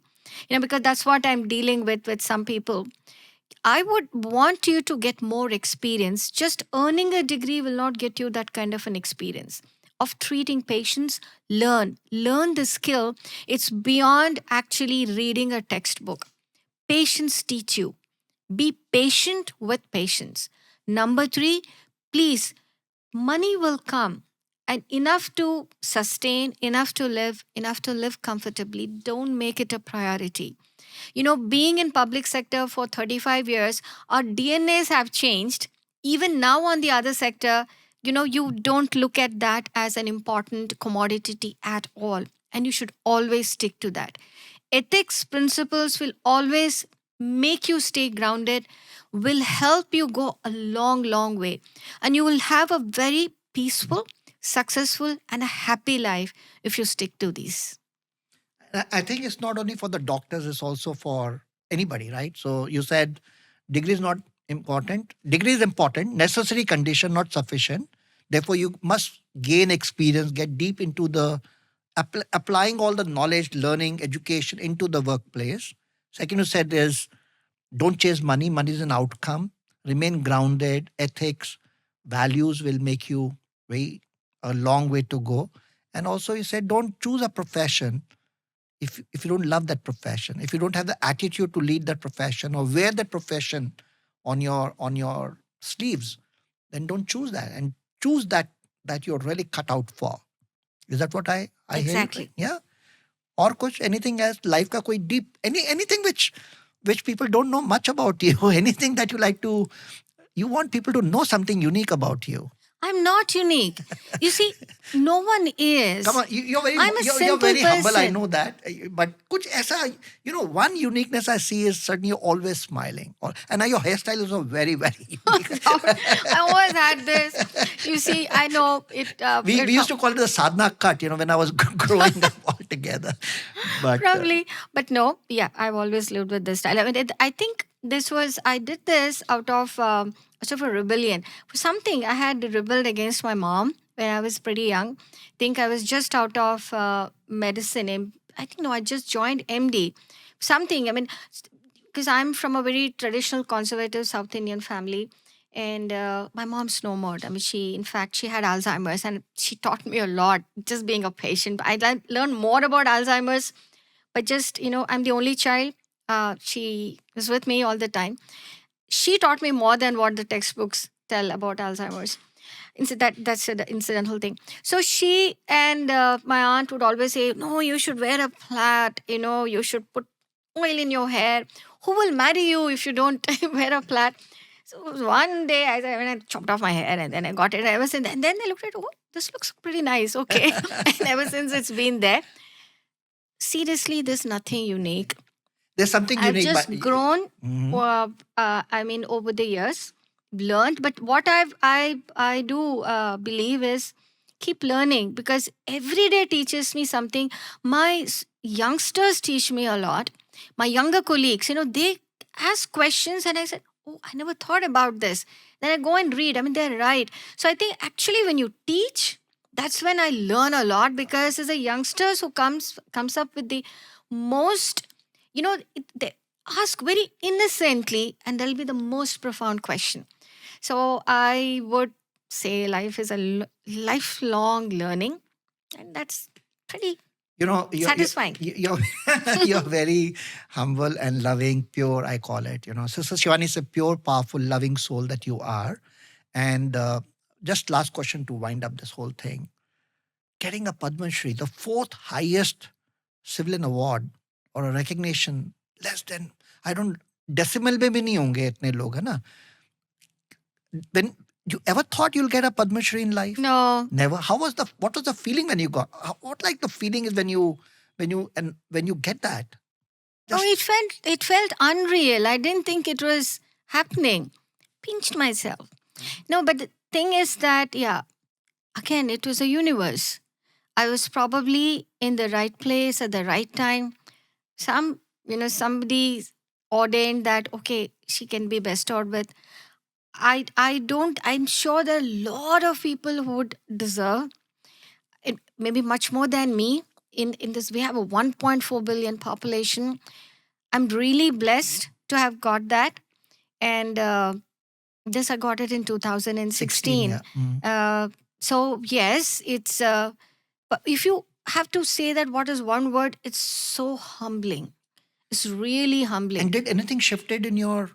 because that's what I'm dealing with some people. I would want you to get more experience. Just earning a degree will not get you that kind of an experience of treating patients. Learn the skill. It's beyond actually reading a textbook. Patients teach you. Be patient with patients. Number three, please, money will come, and enough to sustain, enough to live comfortably. Don't make it a priority. Being in public sector for 35 years, our DNAs have changed. Even now on the other sector, you don't look at that as an important commodity at all. And you should always stick to that. Ethics principles will always make you stay grounded, will help you go a long, long way. And you will have a very peaceful, successful, and a happy life if you stick to these. I think it's not only for the doctors, it's also for anybody, right? So you said degree is not important. Degree is important, necessary condition, not sufficient. Therefore, you must gain experience, get deep into the applying all the knowledge, learning, education into the workplace. Second, you said is don't chase money. Money is an outcome. Remain grounded. Ethics, values will make you a long way to go. And also, you said don't choose a profession if you don't love that profession, if you don't have the attitude to lead that profession or wear that profession on your sleeves, then don't choose that, and choose that you're really cut out for. Is that what I hear you Exactly. saying? Yeah. Or कुछ anything else, life का कोई deep anything which people don't know much about you, anything that you want people to know something unique about you. I'm not unique. You see, no one is. Come on, you're very I'm a you're simple very humble. I person. know that, but कुछ ऐसा, one uniqueness I see is certainly you're always smiling, and now your hairstyle is also very very unique. I always had this. You see, I know it. We used to call it the sadhana cut, when I was growing up altogether. But Probably, but no, yeah, I've always lived with this style. I mean, I think I did this out of sort of a rebellion. For something, I had rebelled against my mom when I was pretty young. I think I was just out of medicine. I think, no, I just joined MD. Something, I mean, because I'm from a very traditional, conservative South Indian family. And my mom snowboarded. I mean, in fact, she had Alzheimer's, and she taught me a lot just being a patient. Learned more about Alzheimer's, but just, I'm the only child. She was with me all the time. She taught me more than what the textbooks tell about Alzheimer's. That's the incidental thing. So she and my aunt would always say, no, you should wear a plait, you should put oil in your hair. Who will marry you if you don't wear a plait? So one day when I chopped off my hair and then I got it, ever since, and then I looked at, oh, this looks pretty nice. Okay. And ever since it's been there. Seriously, there's nothing unique. There's something I've unique. just grown. Mhm. I mean, over the years, learned. But what I do believe is keep learning, because every day teaches me something. My youngsters teach me a lot. My younger colleagues, they ask questions, and I said, "Oh, I never thought about this." Then I go and read. I mean, they're right. So I think actually, when you teach, that's when I learn a lot, because as a youngsters who comes up with the most, they ask very innocently, and there'll be the most profound question. So I would say life is a lifelong learning, and that's pretty You know, satisfying. you're very humble and loving, pure, I call it. Sister Shivani is a pure, powerful, loving soul that you are. And just last question to wind up this whole thing. Getting a Padma Shri, the fourth highest civilian award or a recognition, less than, I don't, decimal में भी नहीं होंगे इतने लोग, है ना? When you ever thought you'll get a Padma Shri in life? No. Never. What was the feeling when you got? What like the feeling is when you get that? Oh, Just it felt unreal. I didn't think it was happening. Pinched myself. No, but the thing is that, yeah, again, it was a universe. I was probably in the right place at the right time. Somebody ordained that, okay, she can be bestowed with. I'm sure there are a lot of people who would deserve it, maybe much more than me. In this, we have a 1.4 billion population. I'm really blessed to have got that. And this, I got it in 16, 2016. yeah. Mm. So yes, it's but if you have to say that what is one word, it's so humbling. It's really humbling. And did anything shifted in your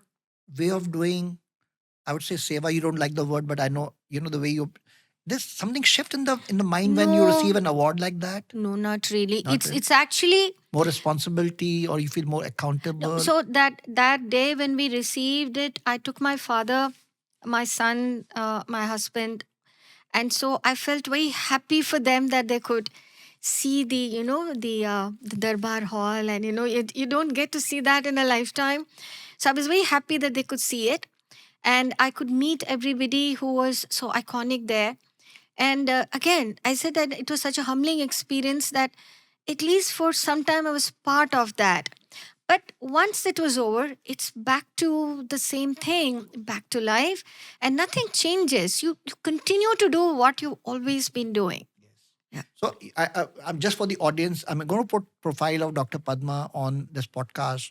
way of doing? I would say seva. You don't like the word, but I know the way you. There's something shift in the mind when you receive No, an award like that. no, not really. Not It's really. it's actually More responsibility, or you feel more no. accountable. So that day when we received it, I took my father, my son, my husband, and so I felt very happy for them that they could see the darbar hall, and you don't get to see that in a lifetime. So I was very happy that they could see it, and I could meet everybody who was so iconic there. And again, I said that it was such a humbling experience that at least for some time I was part of that. But once it was over, it's back to the same thing, back to life, and nothing changes. You continue to do what you've always been doing. Yeah. So I'm just for the audience. I'm going to put profile of Dr. Padma on this podcast.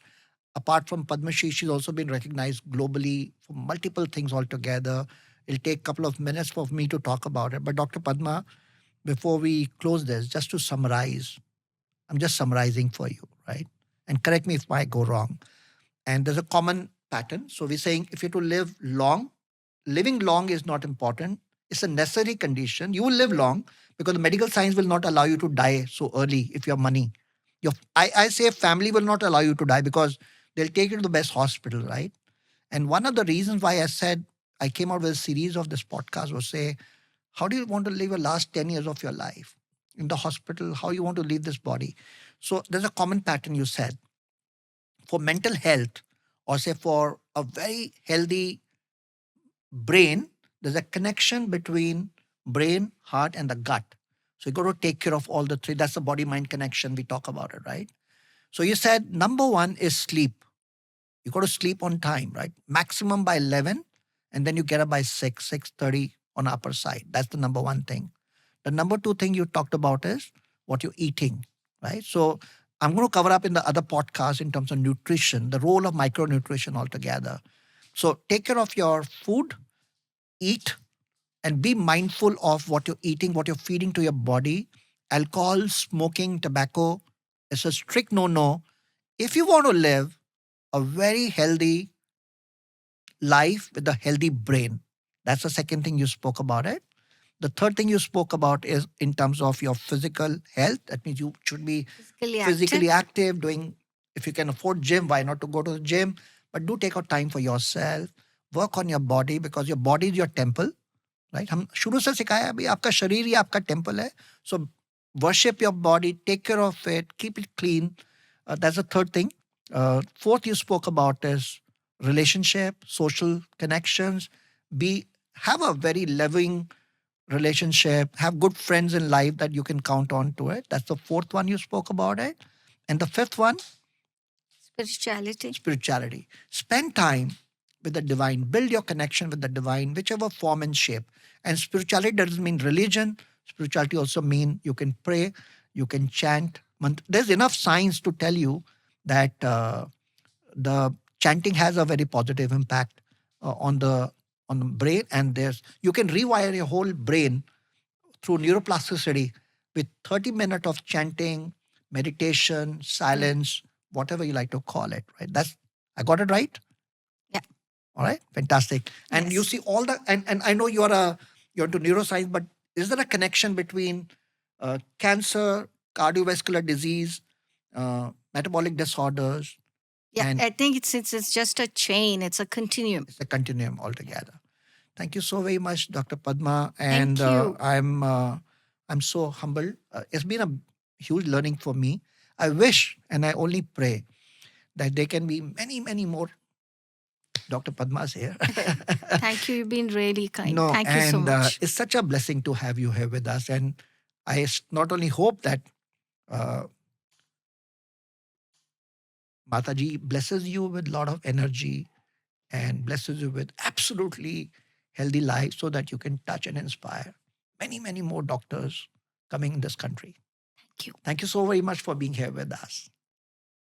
Apart from Padma Shri, she's also been recognized globally for multiple things altogether. It'll take a couple of minutes for me to talk about it. But Dr. Padma, before we close this, just to summarize, I'm just summarizing for you, right? And correct me if I go wrong. And there's a common pattern. So we're saying if you're to live long, living long is not important. It's a necessary condition. You will live long because the medical science will not allow you to die so early if you have money. I say family will not allow you to die because they'll take you to the best hospital, right? And one of the reasons why I said I came out with a series of this podcast was say, how do you want to live your last 10 years of your life in the hospital? How you want to leave this body? So there's a common pattern you said. For mental health, or say for a very healthy brain, there's a connection between brain, heart, and the gut. So you got to take care of all the three. That's the body mind connection. We talk about it, right? So you said number one is sleep. You got to sleep on time, right? Maximum by 11, and then you get up by 6, 6:30 on upper side. That's the number one thing. The number two thing you talked about is what you're eating, right? So I'm going to cover up in the other podcast in terms of nutrition, the role of micronutrition altogether. So take care of your food, eat, and be mindful of what you're eating, what you're feeding to your body. Alcohol, smoking, tobacco is a strict no-no. If you want to live a very healthy life with a healthy brain, that's the second thing you spoke about it. The third thing you spoke about is in terms of your physical health. That means you should be physically active, doing, if you can afford gym, why not to go to the gym? But do take out time for yourself. Work on your body because your body is your temple, right? हम शुरू से सिखाया अभी आपका शरीर ही आपका temple है. So worship your body, take care of it, keep it clean. That's the third thing. Fourth, you spoke about is relationship, social connections. Be Have a very loving relationship. Have good friends in life that you can count on to it. That's the fourth one you spoke about it. And the fifth one, Spirituality. spirituality. Spend time with the divine. Build your connection with the divine, whichever form and shape. And spirituality doesn't mean religion. Spirituality also mean you can pray, you can chant. There's enough science to tell you that the chanting has a very positive impact on the brain, and there's you can rewire your whole brain through neuroplasticity with 30 minutes of chanting, meditation, silence, whatever you like to call it, right? That's I got it right? Yeah. All right, fantastic. And you Yes. see all the and I know you're into neuroscience, but is there a connection between cancer, cardiovascular disease, metabolic disorders, Yeah, and I think it's just a chain. It's a continuum. it's a continuum altogether? Thank you so very much, Dr. Padma, and Thank you. I'm so humbled. It's been a huge learning for me. I wish and I only pray that there can be many, many more Dr. Padmas here. Thank you. You've been really kind. No, Thank you so and much. it's such a blessing to have you here with us. And not only hope that uh, Mataji blesses you with a lot of energy and blesses you with absolutely healthy life so that you can touch and inspire many, many more doctors coming in this country. Thank you. Thank you so very much for being here with us.